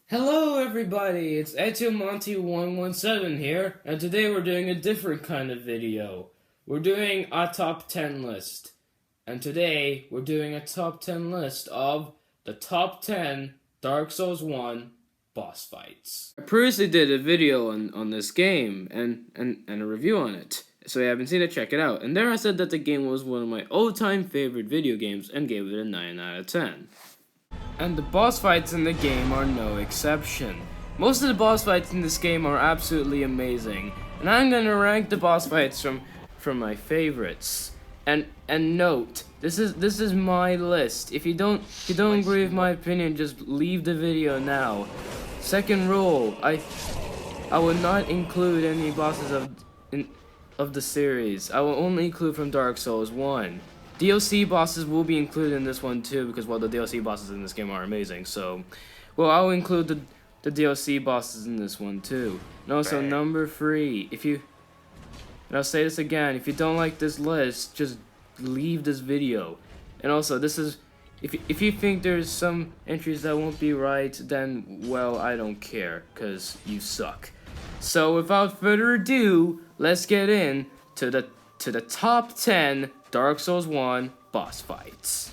Hello everybody, it's Monty117 here, and today we're doing a different kind of video. We're doing a top 10 list. And today, we're doing a top 10 list of the top 10 Dark Souls 1 boss fights. I previously did a video on this game, and a review on it. So if you haven't seen it, check it out. And there I said that the game was one of my all-time favorite video games, and gave it a 9 out of 10. And the boss fights in the game are no exception. Most of the boss fights in this game are absolutely amazing, and I'm gonna rank the boss fights from my favorites. And note, this is my list. If you don't agree with my opinion, just leave the video now. Second rule, I will not include any bosses of the series. I will only include from Dark Souls 1. DLC bosses will be included in this one too, because the DLC bosses in this game are amazing. So, I'll include the DLC bosses in this one too. And also, number 3, and I'll say this again, if you don't like this list, just leave this video. And also, this is, if you think there's some entries that won't be right, then, well, I don't care, because you suck. So, without further ado, let's get in to the top 10 Dark Souls 1 boss fights.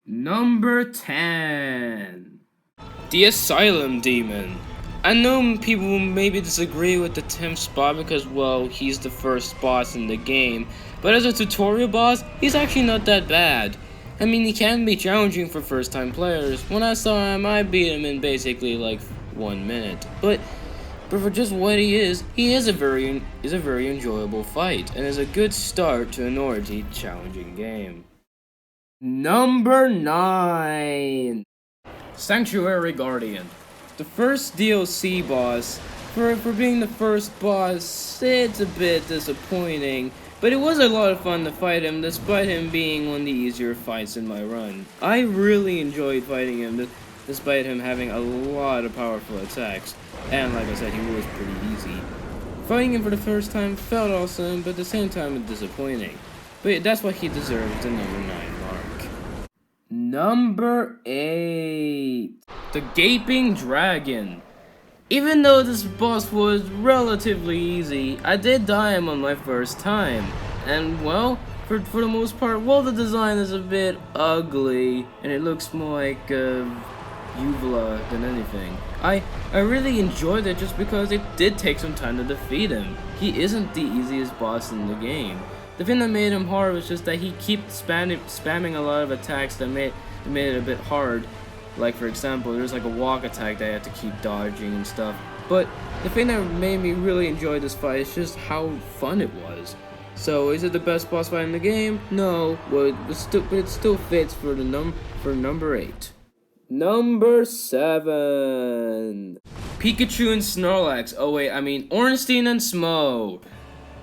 Number 10. The Asylum Demon. I know people maybe disagree with the 10th spot because, well, he's the first boss in the game, but as a tutorial boss, he's actually not that bad. I mean, he can be challenging for first-time players. When I saw him, I beat him in basically like 1 minute, but for just what he is a very enjoyable fight, and is a good start to an already challenging game. Number 9. Sanctuary Guardian. The first DLC boss. For being the first boss, it's a bit disappointing, but it was a lot of fun to fight him, despite him being one of the easier fights in my run. I really enjoyed fighting him, despite him having a lot of powerful attacks. And like I said, he was pretty easy. Fighting him for the first time felt awesome, but at the same time it's disappointing. But that's why he deserves the number 9 mark. Number 8. The Gaping Dragon. Even though this boss was relatively easy, I did die him on my first time. And well, for the most part, well, the design is a bit ugly, and it looks more like uvula than anything. I really enjoyed it just because it did take some time to defeat him. He isn't the easiest boss in the game. The thing that made him hard was just that he keeps spamming a lot of attacks that made it a bit hard. Like, for example, there's like a walk attack that I had to keep dodging and stuff. But the thing that made me really enjoy this fight is just how fun it was. So, is it the best boss fight in the game? No, but it still fits for number 8. Number 7. Pikachu and Snorlax. Oh wait, I mean Ornstein and Smo.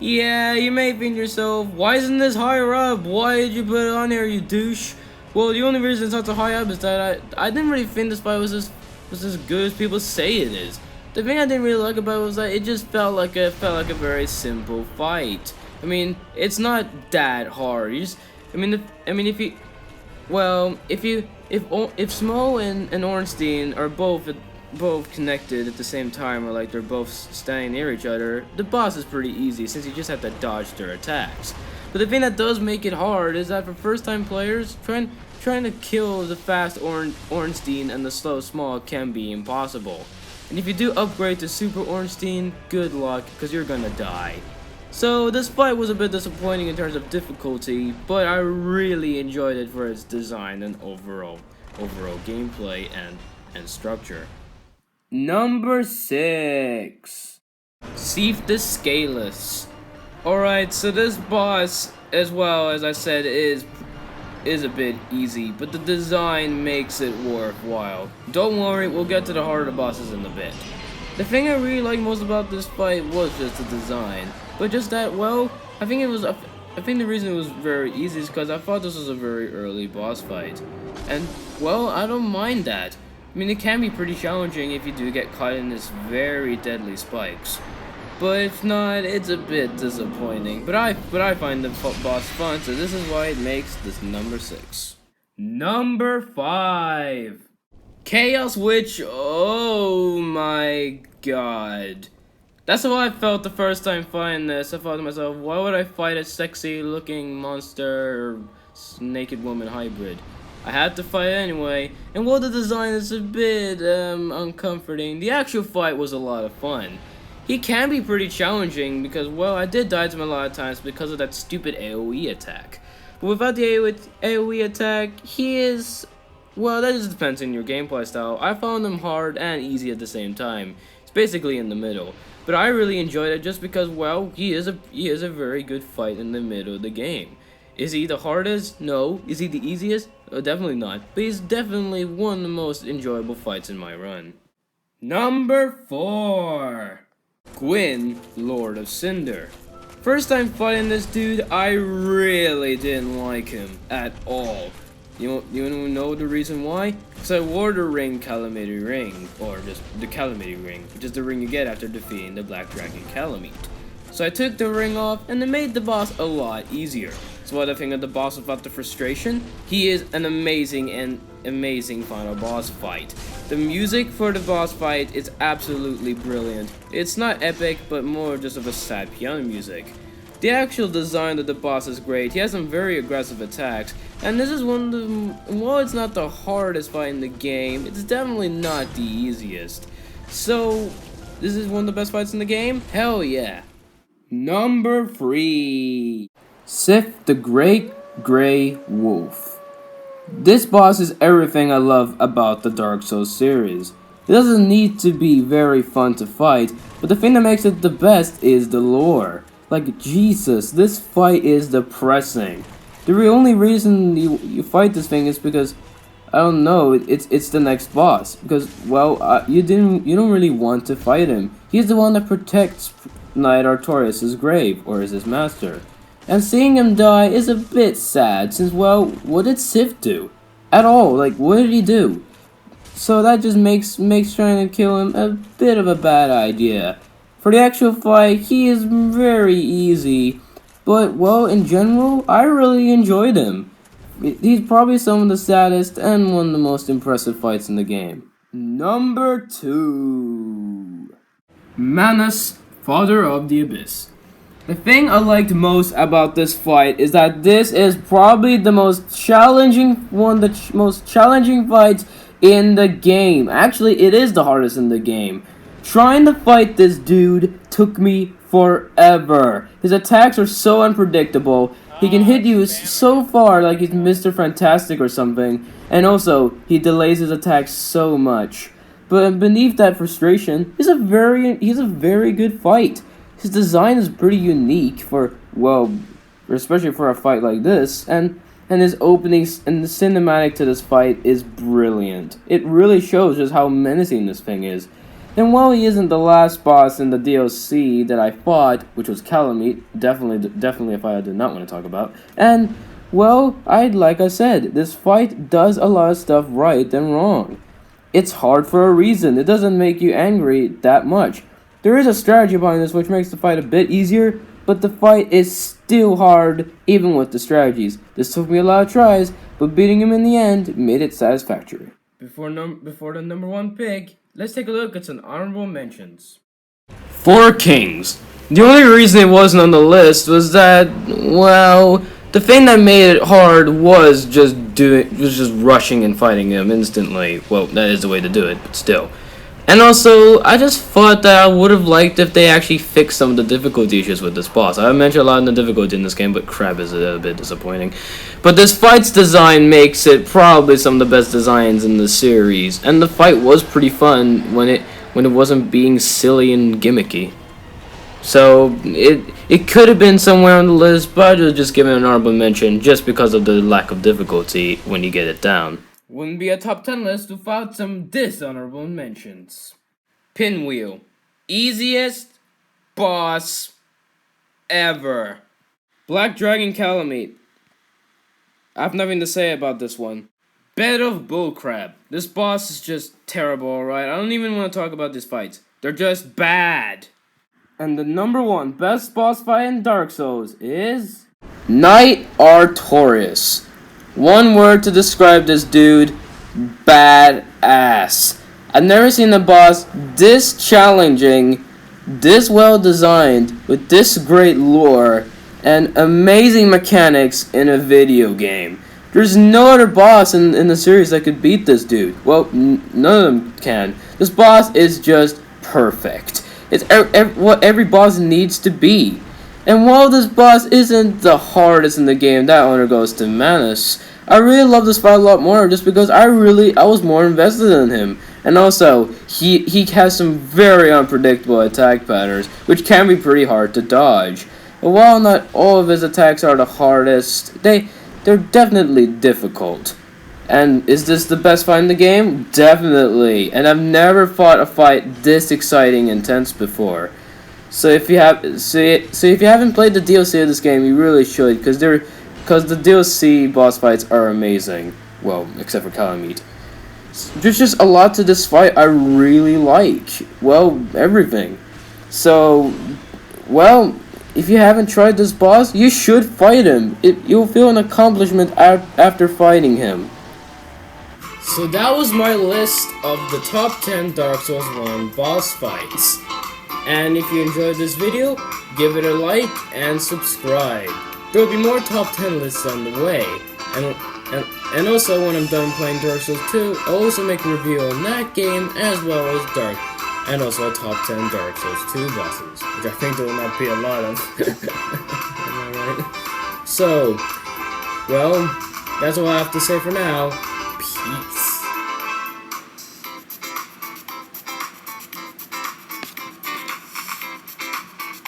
Yeah, you may think to yourself, why isn't this higher up? Why did you put it on here, you douche? Well, the only reason it's not so high up is that I didn't really think this fight was as good as people say it is. The thing I didn't really like about it was that it just felt like a very simple fight. I mean, it's not that hard. If Smo and Ornstein are both connected at the same time, or like they're both standing near each other, the boss is pretty easy since you just have to dodge their attacks. But the thing that does make it hard is that for first-time players, trying to kill the fast Ornstein and the slow Smo can be impossible. And if you do upgrade to Super Ornstein, good luck, because you're gonna die. So this fight was a bit disappointing in terms of difficulty, but I really enjoyed it for its design and overall gameplay and structure. Number 6. Seif the Scaleless. Alright, so this boss, as well as I said, is a bit easy, but the design makes it worthwhile. Don't worry, we'll get to the harder bosses in a bit. The thing I really liked most about this fight was just the design. But just that, well, I think the reason it was very easy is because I thought this was a very early boss fight. And, well, I don't mind that. I mean, it can be pretty challenging if you do get caught in this very deadly spikes. But if not, it's a bit disappointing. But I find the boss fun, so this is why it makes this number 6. Number 5. Chaos Witch, oh my god. That's how I felt the first time fighting this. I thought to myself, why would I fight a sexy looking monster or naked woman hybrid? I had to fight anyway, and while the design is a bit uncomforting, the actual fight was a lot of fun. He can be pretty challenging because, well, I did die to him a lot of times because of that stupid AoE attack. But without the AoE attack, he is, well, that just depends on your gameplay style. I found him hard and easy at the same time. It's basically in the middle. But I really enjoyed it just because, well, he is a very good fight in the middle of the game. Is he the hardest? No. Is he the easiest? Definitely not. But he's definitely one of the most enjoyable fights in my run. Number 4. Gwyn, Lord of Cinder. First time fighting this dude, I really didn't like him at all. You know the reason why? Because I wore the ring Calamity Ring, or just the Calamity Ring, which is the ring you get after defeating the Black Dragon Calamite. So I took the ring off, and it made the boss a lot easier. So what I think of the boss without the frustration? He is an amazing final boss fight. The music for the boss fight is absolutely brilliant. It's not epic, but more just of a sad piano music. The actual design of the boss is great. He has some very aggressive attacks, and this is one of the, while it's not the hardest fight in the game, it's definitely not the easiest. So, this is one of the best fights in the game? Hell yeah. Number 3. Sif the Great Grey Wolf. This boss is everything I love about the Dark Souls series. It doesn't need to be very fun to fight, but the thing that makes it the best is the lore. Like, Jesus, this fight is depressing. The only reason you fight this thing is because, I don't know, it's the next boss. Because, well, you don't really want to fight him. He's the one that protects Knight Artorias' grave, or is his master. And seeing him die is a bit sad, since, well, what did Sif do? At all, like, what did he do? So that just makes trying to kill him a bit of a bad idea. For the actual fight, he is very easy, but, well, in general, I really enjoyed him. He's probably some of the saddest and one of the most impressive fights in the game. Number 2. Manus, Father of the Abyss. The thing I liked most about this fight is that this is probably the most challenging most challenging fights in the game. Actually, it is the hardest in the game. Trying to fight this dude took me forever. His attacks are so unpredictable. He can hit you so far like he's Mr. Fantastic or something. And also, he delays his attacks so much. But beneath that frustration, he's a very good fight. His design is pretty unique for, well, especially for a fight like this, and his openings and the cinematic to this fight is brilliant. It really shows just how menacing this thing is. And while he isn't the last boss in the DLC that I fought, which was Calamite, definitely a fight I did not want to talk about, and, well, like I said, this fight does a lot of stuff right and wrong. It's hard for a reason. It doesn't make you angry that much. There is a strategy behind this which makes the fight a bit easier, but the fight is still hard even with the strategies. This took me a lot of tries, but beating him in the end made it satisfactory. Before the number 1 pick, let's take a look at some honorable mentions. 4 Kings. The only reason it wasn't on the list was that, well, the thing that made it hard was just rushing and fighting him instantly. Well, that is the way to do it, but still. And also, I just thought that I would have liked if they actually fixed some of the difficulty issues with this boss. I mentioned a lot of the difficulty in this game, but crap is a bit disappointing. But this fight's design makes it probably some of the best designs in the series, and the fight was pretty fun when it wasn't being silly and gimmicky. So it could have been somewhere on the list, but I was just giving an honorable mention just because of the lack of difficulty when you get it down. Wouldn't be a top 10 list without some dishonorable mentions. Pinwheel. Easiest boss ever. Black Dragon Calamite. I have nothing to say about this one. Bed of Bullcrab. This boss is just terrible, alright? I don't even want to talk about these fights. They're just bad. And the number 1 best boss fight in Dark Souls is Knight Artorias. One word to describe this dude, badass. I've never seen a boss this challenging, this well designed, with this great lore, and amazing mechanics in a video game. There's no other boss in the series that could beat this dude. Well, none of them can. This boss is just perfect. It's what every boss needs to be. And while this boss isn't the hardest in the game, that honor goes to Manus. I really love this fight a lot more just because I was more invested in him. And also, he has some very unpredictable attack patterns, which can be pretty hard to dodge. But while not all of his attacks are the hardest, they're definitely difficult. And is this the best fight in the game? Definitely. And I've never fought a fight this exciting and intense before. So if you haven't played the DLC of this game, you really should, because the DLC boss fights are amazing. Well, except for Calamite. There's just a lot to this fight I really like. Well, everything. So, well, if you haven't tried this boss, you should fight him. You'll feel an accomplishment after fighting him. So that was my list of the top 10 Dark Souls 1 boss fights. And if you enjoyed this video, give it a like and subscribe. There will be more top 10 lists on the way. And also, when I'm done playing Dark Souls 2, I'll also make a review on that game, as well as and also a top 10 Dark Souls 2 bosses, which I think there will not be a lot of. Am I right? So, well, that's all I have to say for now. Peace.